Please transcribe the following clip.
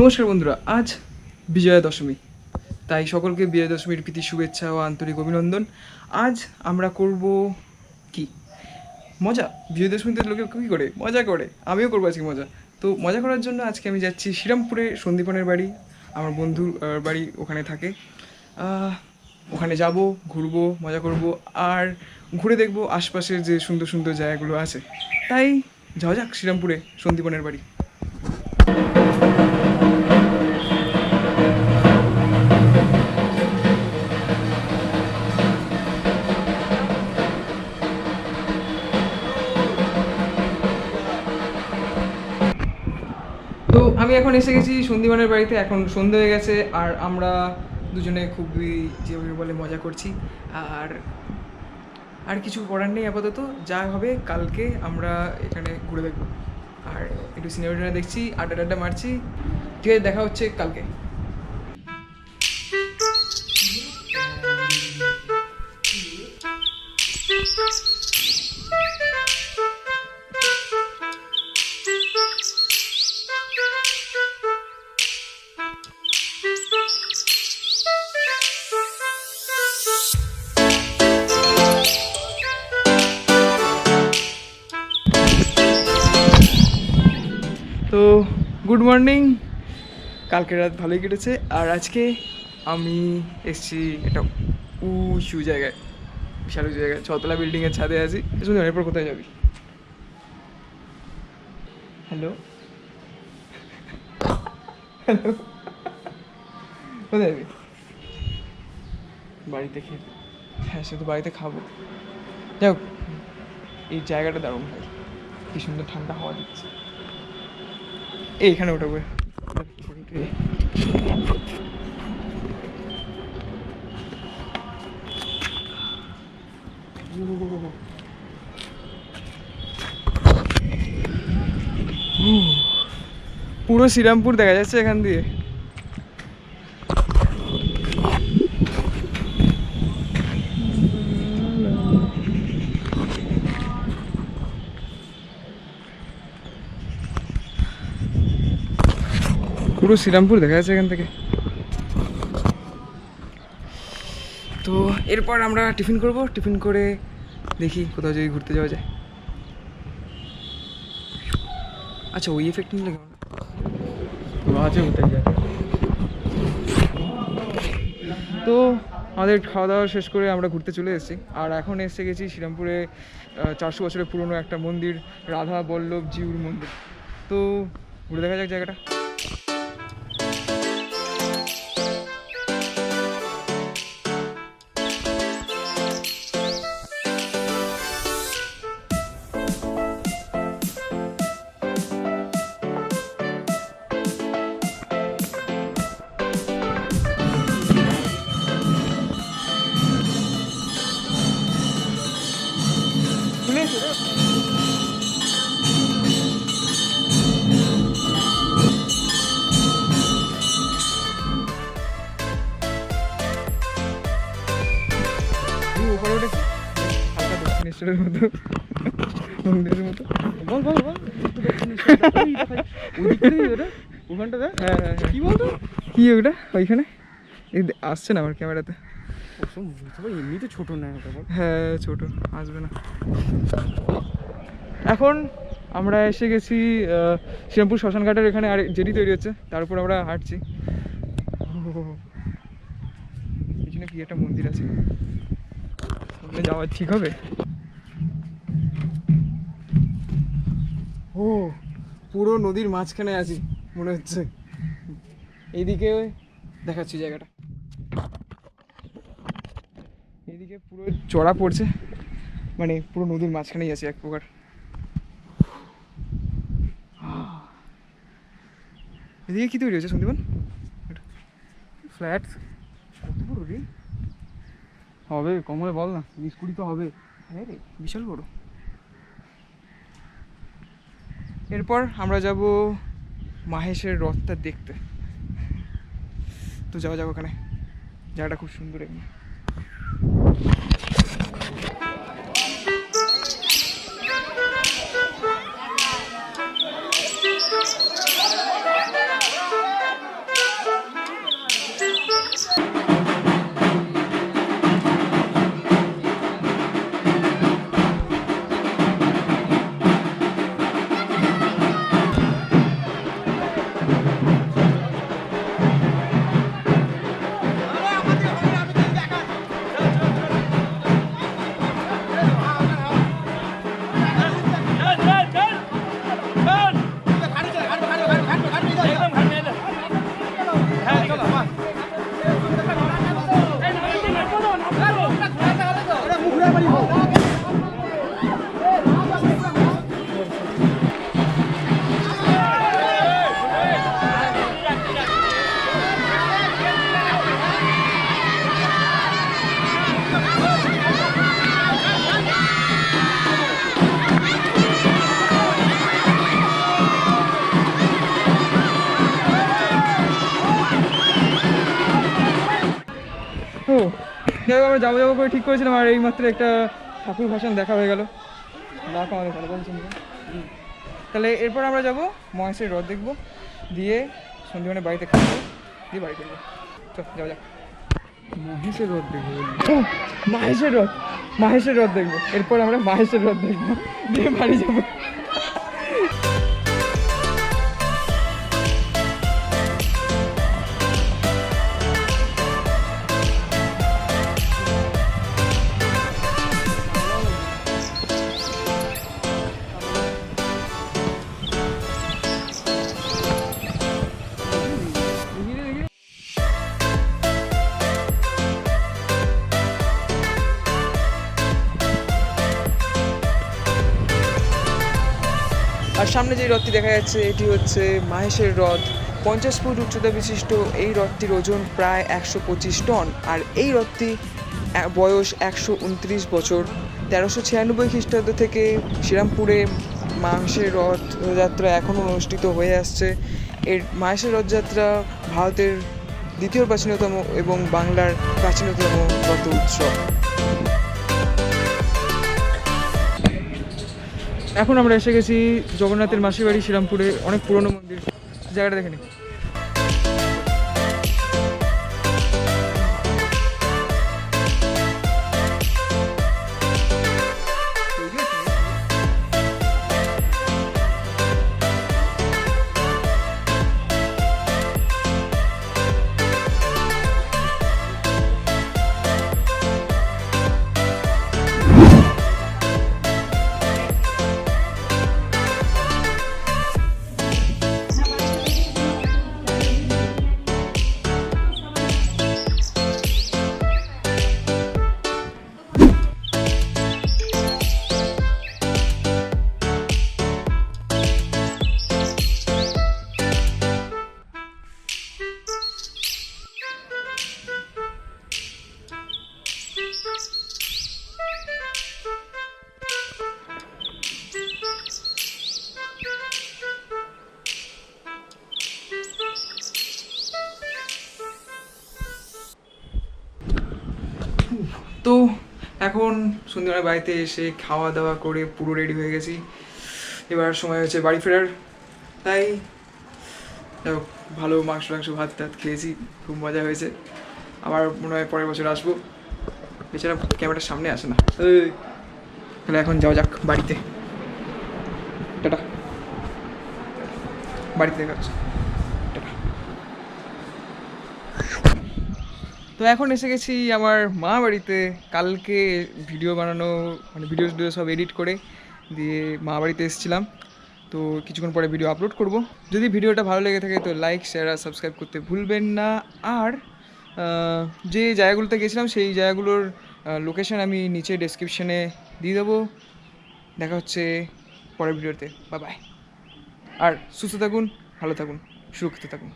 নমস্কার বন্ধুরা, আজ বিজয়া দশমী, তাই সকলকে বিজয়া দশমীর প্রীতি শুভেচ্ছা ও আন্তরিক অভিনন্দন। আজ আমরা করব কি মজা। বিজয়া দশমীতে লোকে কী করে মজা করে, আমিও করবো আজকে মজা। তো মজা করার জন্য আজকে আমি যাচ্ছি শ্রীরামপুরে, সন্দীপনের বাড়ি, আমার বন্ধুর বাড়ি ওখানে থাকে। ওখানে যাব, ঘুরবো, মজা করব, আর ঘুরে দেখবো আশপাশের যে সুন্দর সুন্দর জায়গাগুলো আছে। তাই যাওয়া যাক শ্রীরামপুরে, সন্দীপনের বাড়ি। তো আমি এখন এসে গেছি সন্দীপনের বাড়িতে। এখন সন্ধে হয়ে গেছে আর আমরা দুজনে খুবই যেভাবে বলে মজা করছি। আর আর কিছু করার নেই আপাতত, যা হবে কালকে আমরা এখানে ঘুরে দেখবো আর একটু সিনেমা দেখছি, আড্ডা মারছি। ঠিক আছে, দেখা হচ্ছে কালকে। তো গুড মর্নিং, কালকে রাত ভালোই কেটেছে। আর আজকে আমি এসেছি এটা উঁচু জায়গায়, বিশাল উঁচু জায়গায়, 6তলা বিল্ডিংয়ের ছাদে আছি। শুনুন, এরপর কোথায় যাবি? হ্যালো হ্যালো, কোথায় যাবি? বাড়িতে খেয়ে? হ্যাঁ, সে তো বাড়িতে খাবো। যাও, এই জায়গাটা দারুণ ভাই, কি সুন্দর ঠান্ডা হাওয়া দিচ্ছে। এইখানে ওঠাবো। পুরো শ্রীরামপুর দেখা যাচ্ছে এখান দিয়ে। পুরো শ্রীরামপুর দেখা যাচ্ছে এখান থেকে। তো এরপর আমরা টিফিন করব, টিফিন করে দেখি কোথাও যদি ঘুরতে যাওয়া যায়। আচ্ছা, ওই এফেক্ট নিলে কেমন আছে? তো আমাদের খাওয়া দাওয়া শেষ করে আমরা ঘুরতে চলে এসেছি। আর এখন এসে গেছি শ্রীরামপুরে 400 বছরের পুরনো একটা মন্দির, রাধা বল্লভ জিউর মন্দির। তো ঘুরে দেখা যাক জায়গাটা। দক্ষিণেশ্বরের মতো মন্দিরের মতো। বল বল বল, ওখানটা দেখ। হ্যাঁ হ্যাঁ, কি বলতো, কি ওটা ওইখানে আসছে না আমার ক্যামেরাতে। এমনিতে ছোট না, হ্যাঁ ছোট, আসবে না। এখন আমরা এসে গেছি শ্রীরামপুর শ্মশানঘাটের এখানে, আর জেটি তৈরি হচ্ছে, তার উপর আমরা হাঁটছি। পিছনে কি একটা মন্দির আছে, সামনে যাওয়া ঠিক হবে? ও, পুরো নদীর মাঝখানে আছি মনে হচ্ছে। এইদিকে দেখাচ্ছি জায়গাটা, এইদিকে পুরো চড়া পড়ছে, মানে পুরো নদীর মাঝখানেই আছি এক প্রকার। এদিকে কি তৈরি হচ্ছে সন্দীপন? ফ্ল্যাট কত বড় রে? হবে কম হলে বল না, 20-20 তো হবে। হ্যাঁ রে, বিশাল বড়। এরপর আমরা যাব মাহেশের রথটা দেখতে। তো যাওয়া যাক ওখানে, জায়গাটা খুব সুন্দর এমনি। যাই হোক, আমরা যাবো যাবো করে ঠিক করেছিলাম, আর এই মাত্র একটা ঠাকুর ভাসান দেখা হয়ে গেল। রাখ আমাদের ভালো বলছেন। তাহলে এরপর আমরা যাবো মহেশের রথ দেখবো, দিয়ে সন্ধ্যেবেলা বাড়িতে খাবো, দিয়ে বাড়ি করবো। চল যাওয়া যাক। মহেশের রথ দেখবো, মাহেশের রথ দেখবো, এরপর আমরা মাহেশের রথ দেখবো, দিয়ে বাড়ি যাবো। আর সামনে যে রথটি দেখা যাচ্ছে এটি হচ্ছে মাহেশের রথ। 50 ফুট উচ্চতা বিশিষ্ট এই রথটির ওজন প্রায় 125 টন। আর এই রথটি বয়স 129 বছর। 1396 খ্রিস্টাব্দ থেকে শ্রীরামপুরে মাহেশের রথযাত্রা এখনও অনুষ্ঠিত হয়ে আসছে। এর মাহেশের রথযাত্রা ভারতের দ্বিতীয় প্রাচীনতম এবং বাংলার প্রাচীনতম রথ উৎসব। এখন আমরা এসে গেছি জগন্নাথের মাসিরবাড়ি শ্রীরামপুরে, অনেক পুরনো মন্দির। জায়গাটা দেখে নিই। তো এখন সন্ধ্যেবেলা বাড়িতে এসে খাওয়া দাওয়া করে পুরো রেডি হয়ে গেছি। এবার সময় হয়েছে বাড়ি ফেরার। তাই দেখো, ভালো মাংস ভাত টাত খেয়েছি, খুব মজা হয়েছে। আবার মনে হয় পরের বছর আসবো। এছাড়া ক্যামেরার সামনে আসে না। তাহলে এখন যাওয়া যাক বাড়িতে। টাটা। বাড়িতে দেখা হচ্ছে। টাটা। তো এখন এসে গেছি আমার মা বাড়িতে। কালকে ভিডিও বানানো, মানে ভিডিও সব এডিট করে দিয়ে মা বাড়িতে এসেছিলাম। তো কিছুক্ষণ পরে ভিডিও আপলোড করব। যদি ভিডিওটা ভালো লেগে থাকে তো লাইক, শেয়ার আর সাবস্ক্রাইব করতে ভুলবেন না। আর যে জায়গাগুলোতে গেছিলাম সেই জায়গাগুলোর লোকেশান আমি নিচে ডেসক্রিপশানে দিয়ে দেবো। দেখা হচ্ছে পরের ভিডিওতে। Bye bye. আর সুস্থ থাকুন, ভালো থাকুন, সুরক্ষিত থাকুন।